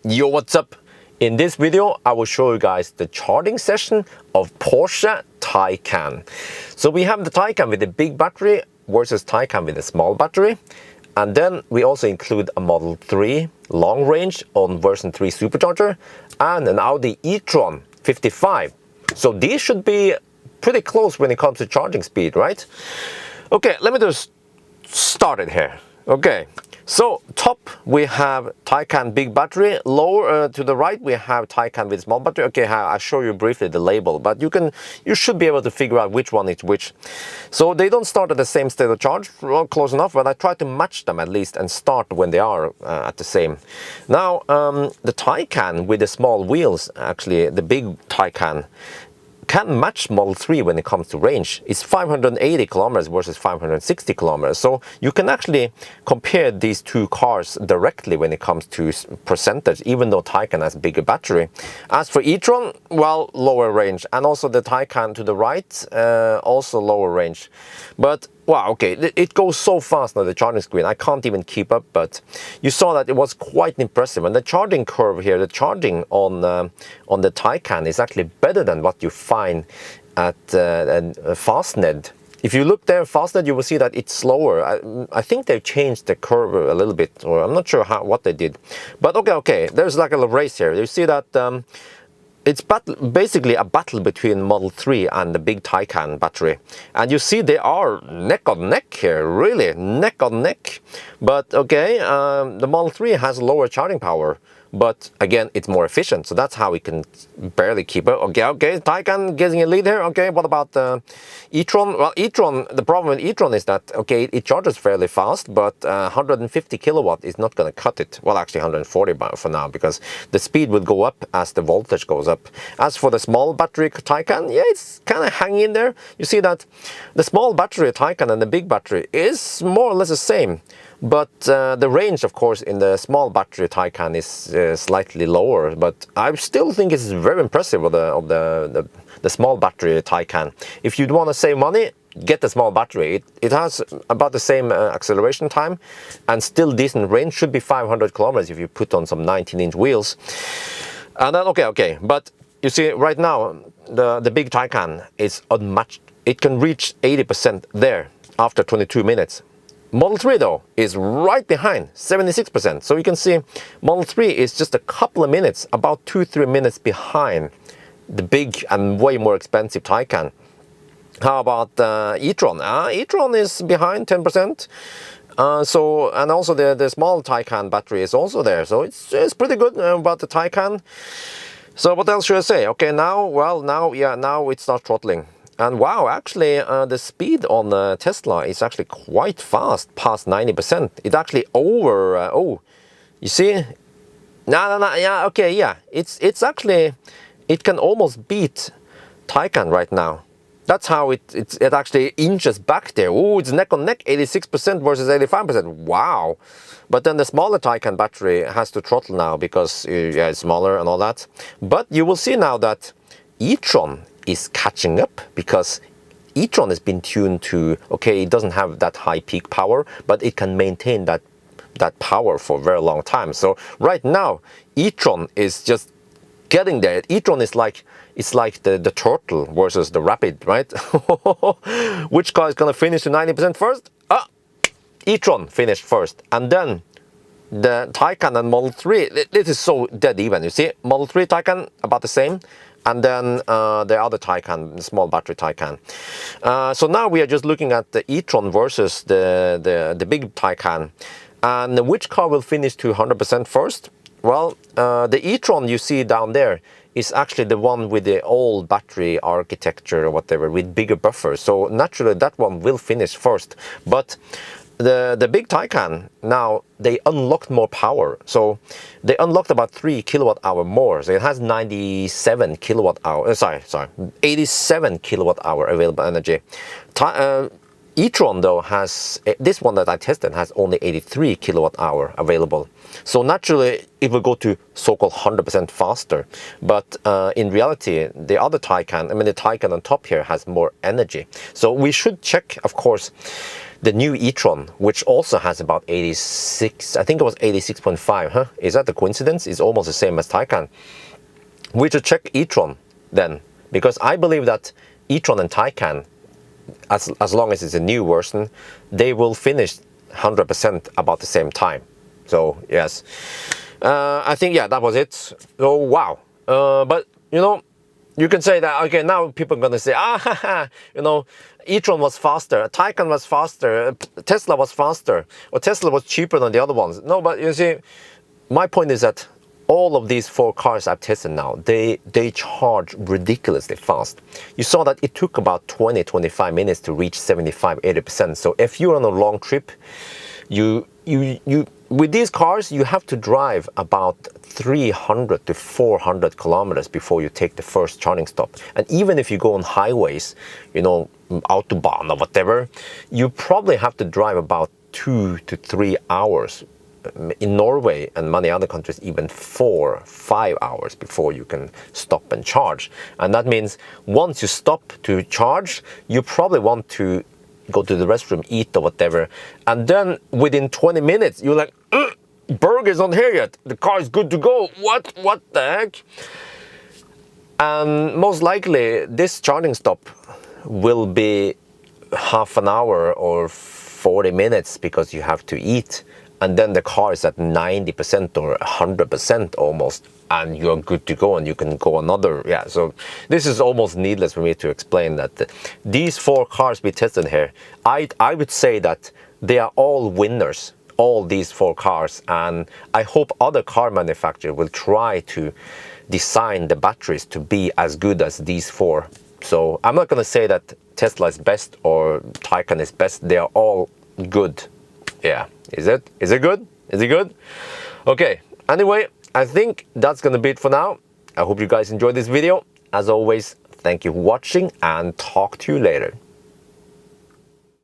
Yo, what's up? In this video, I will show you guys the charging session of Porsche Taycan. So we have the Taycan with the big battery versus Taycan with a small battery. And then we also include a Model 3 long range on version 3 supercharger and an Audi e-tron 55. So these should be pretty close when it comes to charging speed, right? Okay, let me just start it here. Okay. So top we have Taycan big battery, lower to the right we have Taycan with small battery. Okay, I'll show you briefly the label, but you should be able to figure out which one is which. So they don't start at the same state of charge, well, close enough, but I try to match them at least and start when they are at the same. Now the Taycan with the small wheels, actually the big Taycan, can match Model 3 when it comes to range. It's 580 kilometers versus 560 kilometers. So you can actually compare these two cars directly when it comes to percentage, even though Taycan has bigger battery. As for e-tron, well, lower range. And also the Taycan to the right, also lower range. But wow, okay, it goes so fast now, the charging screen, I can't even keep up, but you saw that it was quite impressive. And the charging curve here, the charging on the Taycan is actually better than what you find at Fastned. If you look there, Fastned, you will see that it's slower. I think they've changed the curve a little bit, or I'm not sure what they did. But okay, there's like a race here. You see that it's basically a battle between Model 3 and the big Taycan battery. And you see they are neck on neck here, really, neck on neck. But okay, the Model 3 has lower charging power. But again, it's more efficient, so that's how we can barely keep up. Okay, Taycan getting a lead here. Okay, what about the e-tron? Well, e-tron, the problem with e-tron is that, okay, it charges fairly fast, but 150 kilowatt is not going to cut it. Well, actually 140 for now, because the speed will go up as the voltage goes up. As for the small battery Taycan, yeah, it's kind of hanging in there. You see that the small battery Taycan and the big battery is more or less the same. But the range, of course, in the small battery Taycan is slightly lower. But I still think it's very impressive of the small battery Taycan. If you want to save money, get the small battery. It has about the same acceleration time and still decent range. Should be 500 kilometers if you put on some 19-inch wheels. And then okay. But you see, right now the big Taycan is unmatched. It can reach 80% there after 22 minutes. Model 3 though is right behind, 76%. So you can see Model 3 is just a couple of minutes, about 2-3 minutes behind the big and way more expensive Taycan. How about e-tron? E-tron is behind 10%. So, and also the small Taycan battery is also there. So it's pretty good about the Taycan. So what else should I say? Okay, now it starts throttling. And wow, actually the speed on Tesla is actually quite fast, past 90%. It's actually over, you see? No, yeah, okay, yeah. It's actually, it can almost beat Taycan right now. That's how it actually inches back there. Oh, it's neck on neck, 86% versus 85%. Wow. But then the smaller Taycan battery has to throttle now because yeah, it's smaller and all that. But you will see now that e-tron is catching up, because e-tron has been tuned to, okay, it doesn't have that high peak power, but it can maintain that power for a very long time. So right now e-tron is just getting there. E-tron is like, it's like the turtle versus the rabbit, right? Which car is gonna finish to 90% first? E-tron finished first, and then the Taycan and Model 3, this is so dead even. You see, Model 3 Taycan about the same, and then the other Taycan, the small battery Taycan. So now we are just looking at the e-tron versus the big Taycan. And which car will finish to 100% first? Well, the e-tron you see down there is actually the one with the old battery architecture or whatever, with bigger buffers. So naturally that one will finish first. But the big Taycan, now they unlocked more power. So they unlocked about 3 kilowatt hour more. So it has 97 kilowatt hour, 87 kilowatt hour available energy. e-tron though has, this one that I tested has only 83 kWh available. So naturally it will go to so-called 100% faster. But in reality, the other Taycan, I mean the Taycan on top here has more energy. So we should check, of course, the new e-tron, which also has about 86, I think it was 86.5, huh? Is that a coincidence? It's almost the same as Taycan. We should check e-tron then, because I believe that e-tron and Taycan, as long as it's a new version, they will finish 100% about the same time. So yes, I think, yeah, that was it. So wow. But you know, you can say that, okay, now people are gonna say, you know, e-tron was faster, Taycan was faster, Tesla was faster, or Tesla was cheaper than the other ones. No, but you see, my point is that all of these 4 cars I've tested now, they charge ridiculously fast. You saw that it took about 20-25 minutes to reach 75-80%. So if you're on a long trip, you with these cars, you have to drive about 300 to 400 kilometers before you take the first charging stop. And even if you go on highways, you know, Autobahn or whatever, you probably have to drive about 2 to 3 hours. In Norway and many other countries, even 4-5 hours before you can stop and charge. And that means once you stop to charge, you probably want to go to the restroom, eat or whatever, and then within 20 minutes you're like, burger's not here yet, the car is good to go, what the heck? And most likely this charging stop will be half an hour or 40 minutes because you have to eat, and then the car is at 90% or 100% almost, and you're good to go and you can go another. Yeah, so this is almost needless for me to explain that these 4 cars we tested here, I would say that they are all winners, all these 4 cars, and I hope other car manufacturers will try to design the batteries to be as good as these 4. So I'm not going to say that Tesla is best or Taycan is best, they are all good. Yeah, is it good? Is it good? Okay, anyway, I think that's gonna be it for now. I hope you guys enjoyed this video. As always, thank you for watching and talk to you later.